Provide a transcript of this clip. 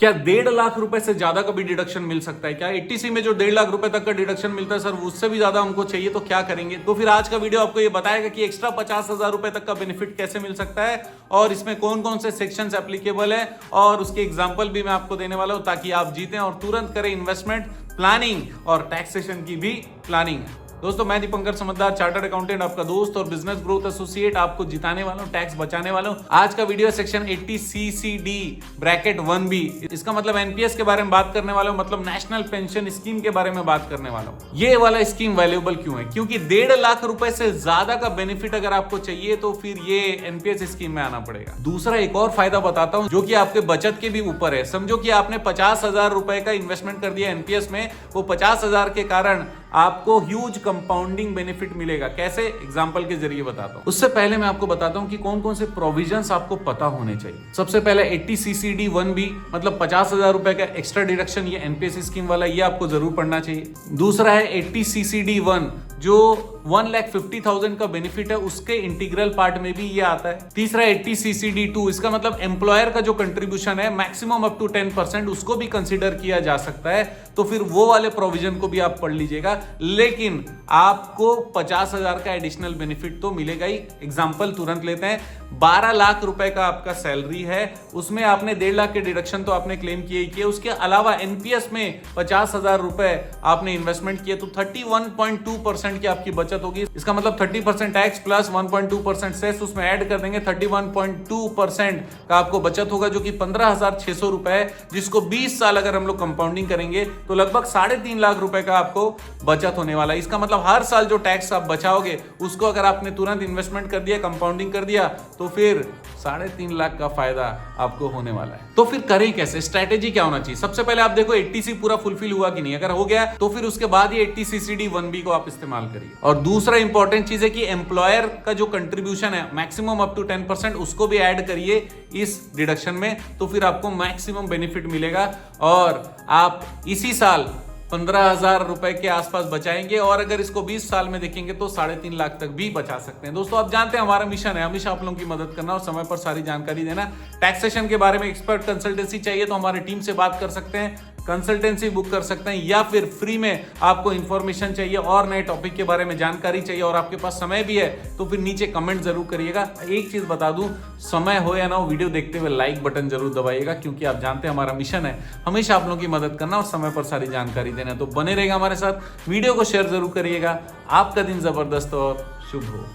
क्या 1.5 लाख रुपए से ज्यादा का भी डिडक्शन मिल सकता है क्या? 80C में जो 1.5 लाख रुपए तक का डिडक्शन मिलता है सर, उससे भी ज्यादा हमको चाहिए तो क्या करेंगे? तो फिर आज का वीडियो आपको ये बताएगा कि एक्स्ट्रा 50,000 रुपए तक का बेनिफिट कैसे मिल सकता है और इसमें कौन कौन से सेक्शंस एप्लीकेबल है और उसके एग्जांपल भी मैं आपको देने वाला हूं ताकि आप जीतें और तुरंत करें इन्वेस्टमेंट प्लानिंग और टैक्सेशन की भी प्लानिंग। दोस्तों मैं दीपंकर समझदार, चार्टर्ड अकाउंटेंट, आपका दोस्त और बिजनेस ग्रोथ एसोसिएट, आपको जिताने वाला हूं, टैक्स बचाने वाला हूं। आज का video section 80CCD bracket 1B, इसका मतलब एनपीएस के बारे में बात करने वाला हूं, मतलब नेशनल पेंशन स्कीम के बारे में बात करने वाला हूं। ये वाला स्कीम वैल्यूएबल क्यों है? क्योंकि 1.5 लाख रुपए से ज्यादा का बेनिफिट अगर आपको चाहिए तो फिर ये एनपीएस स्कीम में आना पड़ेगा। दूसरा एक और फायदा बताता हूं जो कि आपके बचत के भी ऊपर है। समझो कि आपने 50,000 रुपए का इन्वेस्टमेंट कर दिया एनपीएस में, वो 50,000 के कारण आपको ह्यूज कंपाउंडिंग बेनिफिट मिलेगा। कैसे? एग्जांपल के जरिए बताता हूं। उससे पहले मैं आपको बताता हूं कि कौन कौन से प्रोविजंस आपको पता होने चाहिए। सबसे पहले 80CCD 1B मतलब 50,000 रुपए का एक्स्ट्रा डिडक्शन, ये एनपीएस स्कीम वाला, ये आपको जरूर पढ़ना चाहिए। दूसरा है 80CCD 1 जो 1,50,000 का बेनिफिट है, उसके इंटीग्रल पार्ट में भी ये आता है। तीसरा 80CCD 2, इसका मतलब एम्प्लॉयर का जो कंट्रीब्यूशन है मैक्सिमम अप टू 10%, उसको भी कंसिडर किया जा सकता है। तो फिर वो वाले प्रोविजन को भी आप पढ़ लीजिएगा, लेकिन आपको 50,000 का एडिशनल बेनिफिट तो मिलेगा ही। एग्जांपल तुरंत लेते हैं, 12 लाख रुपए का आपका सैलरी है, उसमें आपने 1.5 लाख के डिडक्शन तो आपने क्लेम किए ही किए, उसके अलावा एनपीएस में 50,000 रुपए आपने इन्वेस्टमेंट किए तो 31.2% की आपकी बचत होगी। इसका मतलब 30% टैक्स प्लस 1.2% सेस उसमें ऐड कर देंगे, 31.2% का आपको बचत होगा जो कि 15,600 रुपए है, जिसको 20 साल अगर हम लोग कंपाउंडिंग करेंगे तो लगभग 3.5 लाख रुपए का आपको बचत होने वाला है। इसका मतलब हर साल जो टैक्स आप बचाओगे उसको अगर आपने तुरंत इन्वेस्टमेंट कर दिया, कंपाउंडिंग कर दिया, तो फिर 3.5 लाख का फायदा आपको होने वाला है। तो फिर करें कैसे? स्ट्रेटेजी क्या होना चाहिए? सबसे पहले आप देखो 80C पूरा फुलफिल हुआ कि नहीं। अगर हो गया तो फिर उसके बाद ये 80CCD 1B को आप इस्तेमाल करिए। और दूसरा इंपॉर्टेंट चीज है कि एम्प्लॉयर का जो कंट्रीब्यूशन है मैक्सिमम अप टू 10%, उसको भी ऐड करिए इस डिडक्शन में, तो फिर आपको मैक्सिमम बेनिफिट मिलेगा और आप इसी साल 15,000 रुपए के आसपास बचाएंगे और अगर इसको 20 साल में देखेंगे तो 3.5 लाख तक भी बचा सकते हैं। दोस्तों आप जानते हैं हमारा मिशन है हमेशा आप लोगों की मदद करना और समय पर सारी जानकारी देना। टैक्सेशन के बारे में एक्सपर्ट कंसल्टेंसी चाहिए तो हमारी टीम से बात कर सकते हैं, कंसल्टेंसी बुक कर सकते हैं, या फिर फ्री में आपको इंफॉर्मेशन चाहिए और नए टॉपिक के बारे में जानकारी चाहिए और आपके पास समय भी है तो फिर नीचे कमेंट जरूर करिएगा। एक चीज बता दूं, समय हो या ना हो, वीडियो देखते हुए लाइक बटन जरूर दबाइएगा क्योंकि आप जानते हैं हमारा मिशन है हमेशा आप लोगों की मदद करना और समय पर सारी जानकारी देना। तो बने रहेगा हमारे साथ, वीडियो को शेयर जरूर करिएगा। आपका दिन जबरदस्त और शुभ हो।